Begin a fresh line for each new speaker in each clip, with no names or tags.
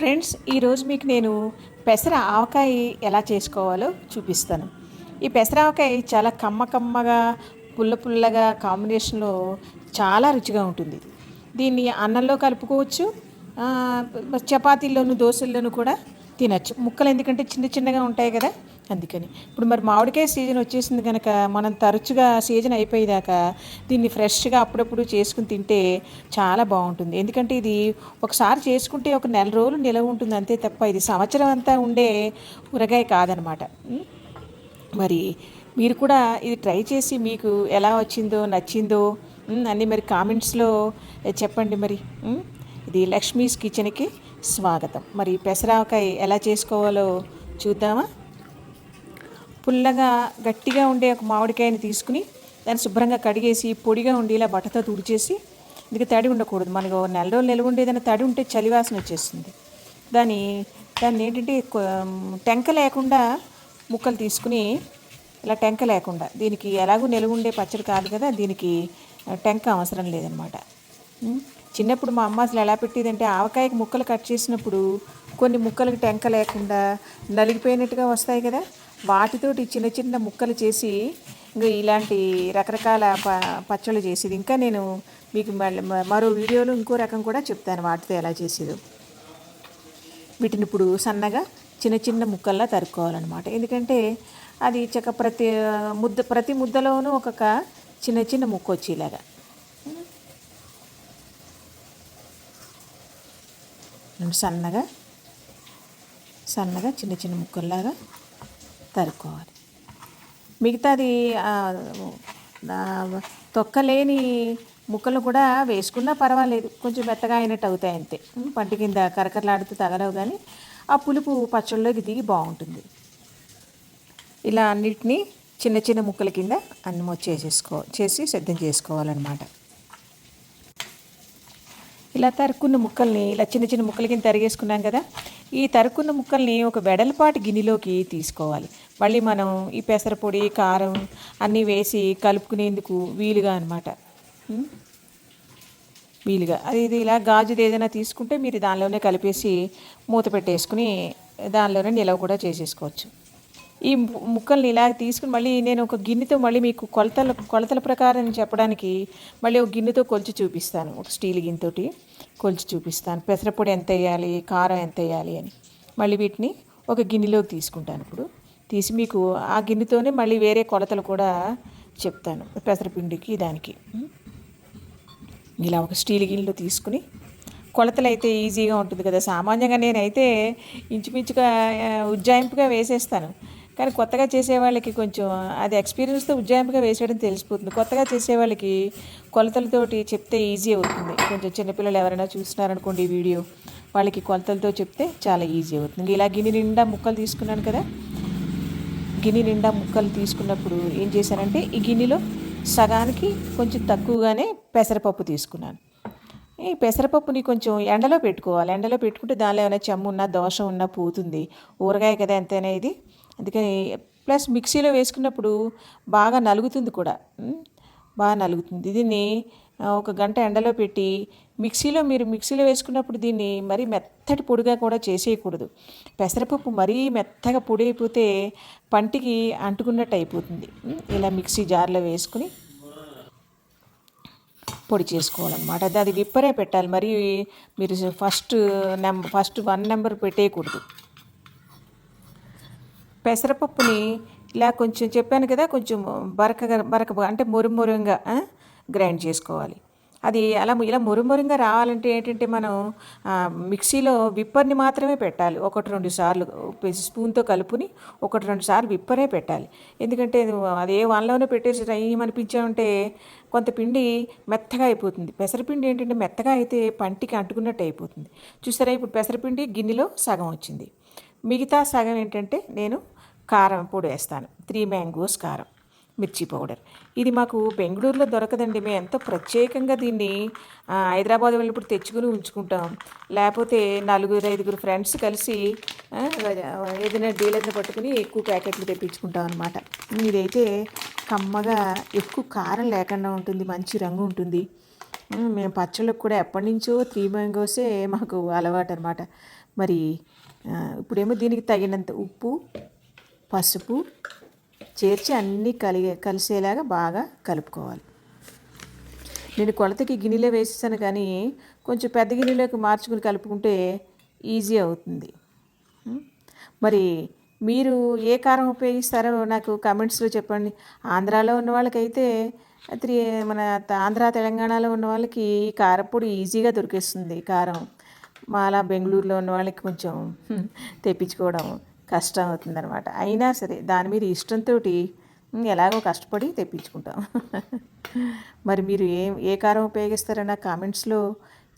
Friends, ఈరోజు మీకు నేను పెసర ఆవకాయ ఎలా చేసుకోవాలో చూపిస్తాను. ఈ పెసర ఆవకాయ చాలా కమ్మగా పుల్ల పుల్లగా కాంబినేషన్లో చాలా రుచిగా ఉంటుంది. దీన్ని అన్నంలో కలుపుకోవచ్చు, చపాతీల్లోను దోశల్లోనూ కూడా తినచ్చు. ముక్కలు ఎందుకంటే చిన్న చిన్నగా ఉంటాయి కదా, అందుకని. ఇప్పుడు మరి మామిడికాయ సీజన్ వచ్చేసింది కనుక మనం తరచుగా సీజన్ అయిపోయేదాకా దీన్ని ఫ్రెష్గా అప్పుడప్పుడు చేసుకుని తింటే చాలా బాగుంటుంది. ఎందుకంటే ఇది ఒకసారి చేసుకుంటే ఒక నెల రోజులు నిలవ ఉంటుంది అంతే తప్ప ఇది సంవత్సరం అంతా ఉండే ఊరగాయ కాదనమాట. మరి మీరు కూడా ఇది ట్రై చేసి మీకు ఎలా వచ్చిందో నచ్చిందో అన్నీ మరి కామెంట్స్లో చెప్పండి. మరి ఇది లక్ష్మీస్ కిచెన్కి స్వాగతం. మరి పెసరావకాయ ఎలా చేసుకోవాలో చూద్దామా? పుల్లగా గట్టిగా ఉండే ఒక మామిడికాయని తీసుకుని దాన్ని శుభ్రంగా కడిగేసి పొడిగా ఉండి ఇలా బట్టతో తుడిచేసి, ఇది తడి ఉండకూడదు. మనకు నెల రోజులు నిల్వ ఉండేదైనా తడి ఉంటే చలివాసన వచ్చేస్తుంది. దాన్ని ఏంటంటే టెంక లేకుండా ముక్కలు తీసుకుని ఇలా టెంక లేకుండా, దీనికి ఎలాగూ నిల్వ ఉండే పచ్చడి కాదు కదా, దీనికి టెంక అవసరం లేదనమాట. చిన్నప్పుడు మా అమ్మ అసలు ఎలా పెట్టేదంటే ఆవకాయకి ముక్కలు కట్ చేసినప్పుడు కొన్ని ముక్కలకి టెంక లేకుండా నలిగిపోయినట్టుగా వస్తాయి కదా, వాటితోటి చిన్న చిన్న ముక్కలు చేసి ఇంకా ఇలాంటి రకరకాల పచ్చళ్ళు చేసేది. ఇంకా నేను మీకు మరో వీడియోలో ఇంకో రకం కూడా చెప్తాను వాటితో ఎలా చేసేదో. వీటిని ఇప్పుడు సన్నగా చిన్న చిన్న ముక్కల్లా తరుక్కోవాలన్నమాట. ఎందుకంటే అది ప్రతి ముద్దలోనూ ఒక్కొక్క చిన్న చిన్న ముక్క వచ్చేలాగా సన్నగా చిన్న చిన్న ముక్కల్లాగా తరుక్కోవాలి. మిగతాది తొక్కలేని ముక్కలు కూడా వేసుకున్నా పర్వాలేదు, కొంచెం మెత్తగా అయినట్టు అవుతాయి అంతే. పంటి కింద కరకరలాడుతూ తగలవు, కానీ ఆ పులుపు పచ్చళ్ళలోకి దిగి బాగుంటుంది. ఇలా అన్నిటినీ చిన్న చిన్న ముక్కల కింద అన్నం చేసి సిద్ధం చేసుకోవాలన్నమాట. ఇలా తరుక్కున్న ముక్కల్ని ఇలా చిన్న చిన్న ముక్కల కింద తరిగేసుకున్నాం కదా, ఈ తరుక్కున్న ముక్కల్ని ఒక వెడల్పాటి గిన్నెలోకి తీసుకోవాలి. మళ్ళీ మనం ఈ పెసరపొడి కారం అన్నీ వేసి కలుపుకునేందుకు వీలుగా అనమాట. ఇది ఇలా గాజుది ఏదైనా తీసుకుంటే మీరు దానిలోనే కలిపేసి మూత పెట్టేసుకుని దానిలోనే నిలవ కూడా చేసేసుకోవచ్చు. ఈ ముక్కల్ని ఇలా తీసుకుని మళ్ళీ నేను ఒక గిన్నెతో మళ్ళీ మీకు కొలతల ప్రకారం చెప్పడానికి మళ్ళీ ఒక గిన్నెతో కొలిచి చూపిస్తాను. ఒక స్టీల్ గిన్నెతోటి కొలిచి చూపిస్తాను పెసరపొడి ఎంత వేయాలి, కారం ఎంత వేయాలి అని. మళ్ళీ వీటిని ఒక గిన్నెలోకి తీసుకుంటాను. ఇప్పుడు తీసి మీకు ఆ గిన్నెతోనే మళ్ళీ వేరే కొలతలు కూడా చెప్తాను పెసరపిండికి దానికి. ఇలా ఒక స్టీల్ గిన్నెలో తీసుకుని, కొలతలు అయితే ఈజీగా ఉంటుంది కదా. సామాన్యంగా నేనైతే ఇంచుమించుగా ఉజ్జాయింపుగా వేసేస్తాను, కానీ కొత్తగా చేసేవాళ్ళకి కొంచెం అది ఎక్స్పీరియన్స్తో ఉజ్జాయింపుగా వేసేయడం తెలిసిపోతుంది. కొత్తగా చేసేవాళ్ళకి కొలతలతోటి చెప్తే ఈజీ అవుతుంది. కొంచెం చిన్నపిల్లలు ఎవరైనా చూస్తున్నారనుకోండి ఈ వీడియో, వాళ్ళకి కొలతలతో చెప్తే చాలా ఈజీ అవుతుంది. ఇలా గిన్నె నిండా ముక్కలు తీసుకున్నాను కదా, గిన్నె నిండా ముక్కలు తీసుకున్నప్పుడు ఏం చేశానంటే ఈ గిన్నెలో సగానికి కొంచెం తక్కువగానే పెసరపప్పు తీసుకున్నాను. ఈ పెసరపప్పుని కొంచెం ఎండలో పెట్టుకోవాలి. ఎండలో పెట్టుకుంటే దానిలో ఏమైనా చెమ్ము ఉన్నా దోషం ఉన్నా పోతుంది. ఊరగాయ కదా ఎంతైనా ఇది, అందుకని. ప్లస్ మిక్సీలో వేసుకున్నప్పుడు బాగా నలుగుతుంది కూడా, బాగా నలుగుతుంది. దీన్ని ఒక గంట ఎండలో పెట్టి మీరు మిక్సీలో వేసుకున్నప్పుడు దీన్ని మరీ మెత్తటి పొడిగా కూడా చేసేయకూడదు. పెసరపప్పు మరీ మెత్తగా పొడి అయిపోతే పంటికి అంటుకున్నట్టు అయిపోతుంది. ఇలా మిక్సీ జార్లో వేసుకుని పొడి చేసుకోవాలన్నమాట. అది విప్పరే పెట్టాలి, మరి మీరు ఫస్ట్ 1 నెంబర్ పెట్టేయకూడదు. పెసరపప్పుని ఇలా కొంచెం చెప్పాను కదా, కొంచెం బరక అంటే మురుమురుగా గ్రైండ్ చేసుకోవాలి. అది ఇలా మురుమురుగా రావాలంటే ఏంటంటే మనం మిక్సీలో విప్పర్ని మాత్రమే పెట్టాలి. 1-2 సార్లు స్పూన్తో కలుపుని 1-2 సార్లు విప్పరే పెట్టాలి. ఎందుకంటే అది వన్లోనే పెట్టేసి ఏమనిపించామంటే కొంత పిండి మెత్తగా అయిపోతుంది. పెసరపిండి ఏంటంటే మెత్తగా అయితే పంటికి అంటుకున్నట్టు అయిపోతుంది. చూసారా, ఇప్పుడు పెసరపిండి గిన్నెలో సగం వచ్చింది. మిగతా సగం ఏంటంటే నేను కారం పొడి వేస్తాను. 3 మ్యాంగోస్ కారం, మిర్చి పౌడర్. ఇది మాకు బెంగళూరులో దొరకదండి. మేము ఎంతో ప్రత్యేకంగా దీన్ని హైదరాబాద్ వెళ్ళినప్పుడు తెచ్చుకుని ఉంచుకుంటాం. లేకపోతే 4-5 ఫ్రెండ్స్ కలిసి ఏదైనా డీలర్ని పట్టుకుని ఎక్కువ ప్యాకెట్లు తెప్పించుకుంటాం అనమాట. ఇదైతే కమ్మగా ఎక్కువ కారం లేకుండా ఉంటుంది, మంచి రంగు ఉంటుంది. మేము పచ్చళ్ళకి కూడా ఎప్పటినుంచో 3 మ్యాంగోసే మాకు అలవాటనమాట. మరి ఇప్పుడేమో దీనికి తగినంత ఉప్పు, పసుపు చేర్చి అన్నీ కలిసేలాగా బాగా కలుపుకోవాలి. నేను కొలతకి గిన్నెలో వేసేసాను కానీ కొంచెం పెద్ద గిన్నెలోకి మార్చుకుని కలుపుకుంటే ఈజీ అవుతుంది. మరి మీరు ఏ కారం ఉపయోగిస్తారో నాకు కామెంట్స్లో చెప్పండి. ఆంధ్రాలో ఉన్న వాళ్ళకైతే త్రీ మన ఆంధ్ర తెలంగాణలో ఉన్న వాళ్ళకి ఈ కారప్పొడి ఈజీగా దొరికేస్తుంది కారం. మాలా బెంగళూరులో ఉన్న వాళ్ళకి కొంచెం తెప్పించుకోవడం కష్టం అవుతుందన్నమాట. అయినా సరే దాని మీద ఇష్టంతో ఎలాగో కష్టపడి తెప్పించుకుంటాం. మరి మీరు ఏ కారం ఉపయోగిస్తారో నాకు కామెంట్స్లో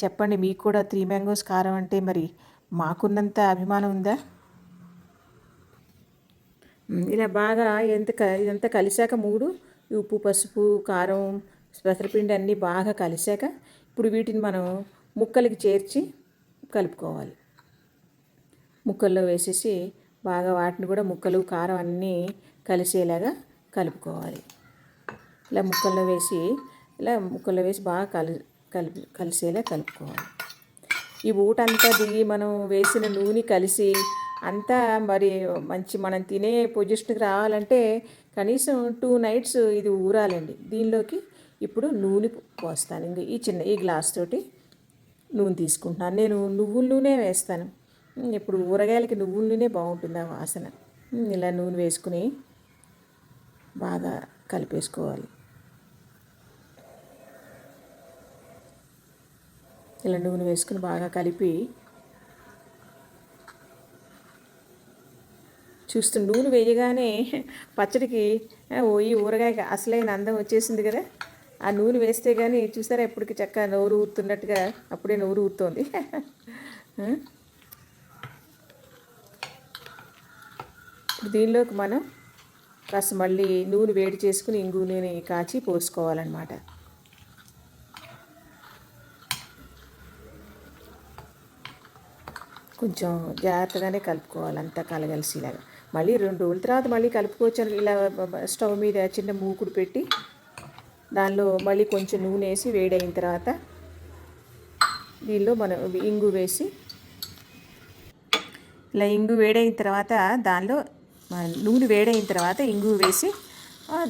చెప్పండి. మీకు కూడా 3 మ్యాంగోస్ కారం అంటే మరి మాకున్నంత అభిమానం ఉందా? ఇలా బాగా ఇదంతా కలిసాక ఉప్పు, పసుపు, కారం, పెసరపిండి అన్నీ బాగా కలిసాక ఇప్పుడు వీటిని మనం ముక్కలకి చేర్చి కలుపుకోవాలి. ముక్కల్లో వేసేసి బాగా వాటిని కూడా ముక్కలు, కారం అన్నీ కలిసేలాగా కలుపుకోవాలి. ఇలా ముక్కల్లో వేసి బాగా కలిసేలా కలుపుకోవాలి. ఈ ఊటంతా దిగి మనం వేసిన నూనె కలిసి అంతా మరి మనం తినే పొజిషన్కి రావాలంటే కనీసం 2 nights ఇది ఊరాలండి. దీనిలోకి ఇప్పుడు నూనె పోస్తాను. ఈ గ్లాస్ తోటి నూనె తీసుకుంటున్నాను. నేను నువ్వుల నూనె వేస్తాను. ఇప్పుడు ఊరగాయలకి నువ్వుల నూనె బాగుంటుంది ఆ వాసన. ఇలా నూనె వేసుకుని బాగా కలిపేసుకోవాలి. ఇలా నూనె వేసుకుని బాగా కలిపి నూనె వేయగానే పచ్చడికి ఈ ఊరగాయకి అసలైన అందం వచ్చేసింది కదా. ఆ నూనె వేస్తే కానీ చూసారా ఎప్పటికి చక్కగా నోరు ఊరుతున్నట్టుగా అప్పుడే నోరు ఊరుతోంది. దీనిలోకి మనం కాస్త మళ్ళీ నూనె వేడి చేసుకుని ఇంగు నూనె కాచి పోసుకోవాలన్నమాట. కొంచెం జాగ్రత్తగానే కలుపుకోవాలి అంతా కలగలిసేలాగా. మళ్ళీ 2 రోజుల తర్వాత మళ్ళీ కలుపుకోవచ్చు. ఇలా స్టవ్ మీద చిన్న మూకుడు పెట్టి దానిలో మళ్ళీ కొంచెం నూనె వేసి వేడైన తర్వాత దీనిలో మనం ఇంగు వేసి ఇలా ఇంగు వేడైన తర్వాత దానిలో నూనె వేడైన తర్వాత ఇంగు వేసి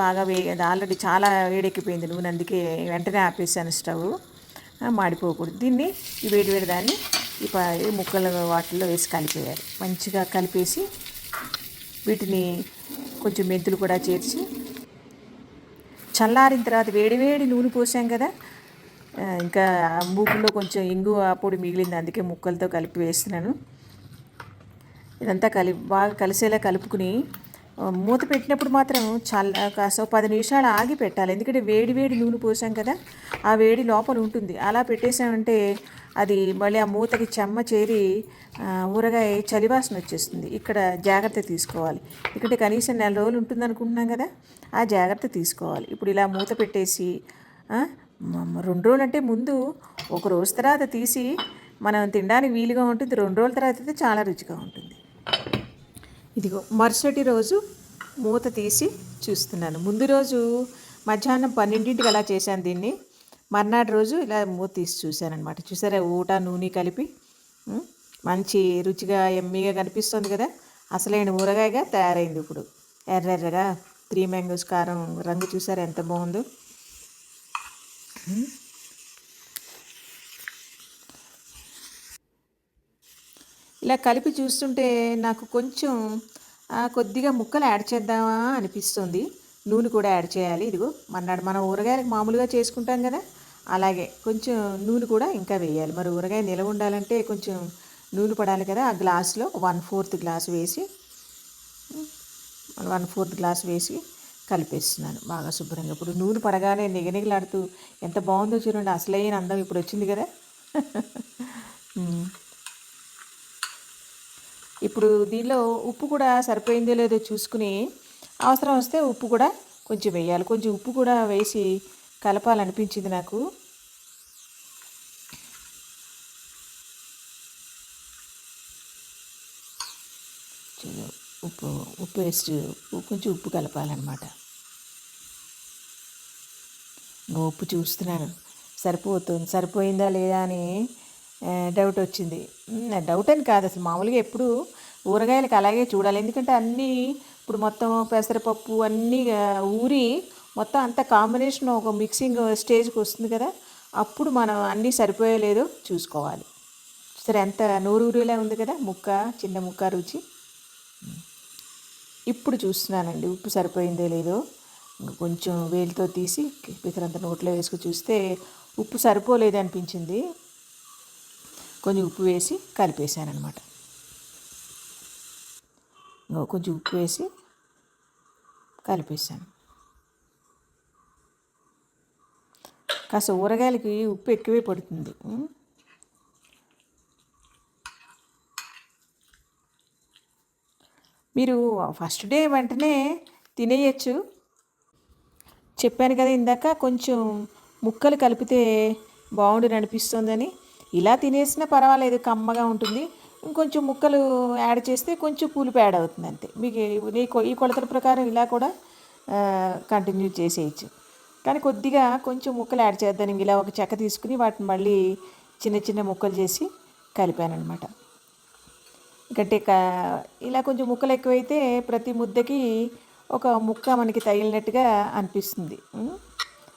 బాగా ఆల్రెడీ చాలా వేడెక్కిపోయింది నూనె, అందుకే వెంటనే ఆపేసాను స్టవ్, మాడిపోకూడదు. దీన్ని ఈ వేడి దాన్ని ఈ ముక్కల వాటిల్లో వేసి కలిపేయాలి. మంచిగా కలిపేసి వీటిని కొంచెం మెంతులు కూడా చేర్చి చల్లారిన తర్వాత వేడి నూనె పోసాం కదా, ఇంకా మూకుల్లో కొంచెం ఇంగు పొడి మిగిలింది, అందుకే ముక్కలతో కలిపి వేస్తున్నాను. ఇదంతా బాగా కలిసేలా కలుపుకుని మూత పెట్టినప్పుడు మాత్రం కాస్త 10 నిమిషాలు ఆగి పెట్టాలి. ఎందుకంటే వేడి నూనె పోసాం కదా, ఆ వేడి లోపల ఉంటుంది. అలా పెట్టేసామంటే అది మళ్ళీ ఆ మూతకి చెమ్మ చేరి ఊరగాయ చలివాసన వచ్చేస్తుంది. ఇక్కడ జాగ్రత్త తీసుకోవాలి. ఎందుకంటే కనీసం 4 రోజులు ఉంటుంది అనుకుంటున్నాం కదా, ఆ జాగ్రత్త తీసుకోవాలి. ఇప్పుడు ఇలా మూత పెట్టేసి 2 రోజులు అంటే ముందు 1 రోజు తర్వాత తీసి మనం తినడానికి వీలుగా ఉంటుంది. 2 రోజుల తర్వాత అయితే చాలా రుచిగా ఉంటుంది. ఇదిగో మరుసటి రోజు మూత తీసి చూస్తున్నాను. ముందు రోజు మధ్యాహ్నం 12ంటికి అలా చేశాను దీన్ని. మర్నాడు రోజు ఇలా మూత తీసి చూశానమాట. చూసారా ఊట నూనె కలిపి మంచి రుచిగా ఎమ్మీగా కనిపిస్తుంది కదా, అసలైన ఊరగాయగా తయారైంది. ఇప్పుడు ఎర్రగా 3 మ్యాంగోస్ కారం రంగు చూసారా ఎంత బాగుందో. ఇలా కలిపి చూస్తుంటే నాకు కొంచెం కొద్దిగా ముక్కలు యాడ్ చేద్దామా అనిపిస్తుంది. నూనె కూడా యాడ్ చేయాలి. ఇదిగో మనం ఊరగాయలకు మామూలుగా చేసుకుంటాం కదా, అలాగే కొంచెం నూనె కూడా ఇంకా వేయాలి. మరి ఊరగాయ నిలవ ఉండాలంటే కొంచెం నూనె పడాలి కదా. ఆ గ్లాసులో 1/4 గ్లాసు వేసి 1/4 గ్లాసు వేసి కలిపేస్తున్నాను బాగా శుభ్రంగా. ఇప్పుడు నూనె పడగానే నిగనిగలాడుతూ ఎంత బాగుందో చూడండి, అసలైన అందం ఇప్పుడు వచ్చింది కదా. ఇప్పుడు దీనిలో ఉప్పు కూడా సరిపోయిందో లేదో చూసుకుని అవసరం వస్తే ఉప్పు కూడా కొంచెం వేయాలి. కొంచెం ఉప్పు కూడా వేసి కలపాలనిపించింది నాకు. ఉప్పు వేసి కొంచెం ఉప్పు కలపాలన్నమాట. ఉప్పు చూస్తున్నాను సరిపోయిందా లేదా అని డౌట్ వచ్చింది. డౌట్ అని కాదు, అసలు మామూలుగా ఎప్పుడు ఊరగాయలకు అలాగే చూడాలి. ఎందుకంటే అన్నీ ఇప్పుడు మొత్తం పెసరపప్పు అన్నీ ఊరి మొత్తం అంతా కాంబినేషన్ ఒక మిక్సింగ్ స్టేజ్కి వస్తుంది కదా, అప్పుడు మనం అన్నీ సరిపోయలేదో చూసుకోవాలి. సరే, ఎంత నూరూరిలా ఉంది కదా ముక్క, చిన్న ముక్క రుచి. ఇప్పుడు చూస్తున్నానండి ఉప్పు సరిపోయిందో లేదో. కొంచెం వేలితో తీసి పితరంత నోట్లో వేసుకు చూస్తే ఉప్పు సరిపోలేదు అనిపించింది. కొంచెం ఉప్పు వేసి కలిపేసాను అనమాట. కొంచెం ఉప్పు వేసి కలిపేసాను. కాస్త ఊరగాయలకి ఉప్పు ఎక్కువే పడుతుంది. మీరు ఫస్ట్ డే వెంటనే తినేయచ్చు. చెప్పాను కదా ఇందాక, కొంచెం ముక్కలు కలిపితే బాగుండు అనిపిస్తుందని. ఇలా తినేసినా పర్వాలేదు, కమ్మగా ఉంటుంది. ఇంకొంచెం ముక్కలు యాడ్ చేస్తే కొంచెం పులుపు యాడ్ అవుతుంది అంతే. మీకు ఈ కొలతల ప్రకారం ఇలా కూడా కంటిన్యూ చేసేయచ్చు. కానీ కొద్దిగా కొంచెం ముక్కలు యాడ్ చేద్దాను. ఇలా ఒక చెక్క తీసుకుని వాటిని మళ్ళీ చిన్న చిన్న ముక్కలు చేసి కలిపాను అనమాట. గట్టి ఇలా కొంచెం ముక్కలు ఎక్కువైతే ప్రతి ముద్దకి ఒక ముక్క మనకి తగిలినట్టుగా అనిపిస్తుంది.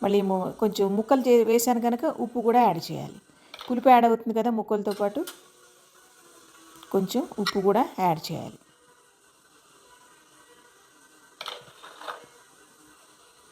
మళ్ళీ కొంచెం ముక్కలు వేసాను కనుక ఉప్పు కూడా యాడ్ చేయాలి. పులుపు యాడ్ అవుతుంది కదా ముక్కలతో పాటు, కొంచెం ఉప్పు కూడా యాడ్ చేయాలి.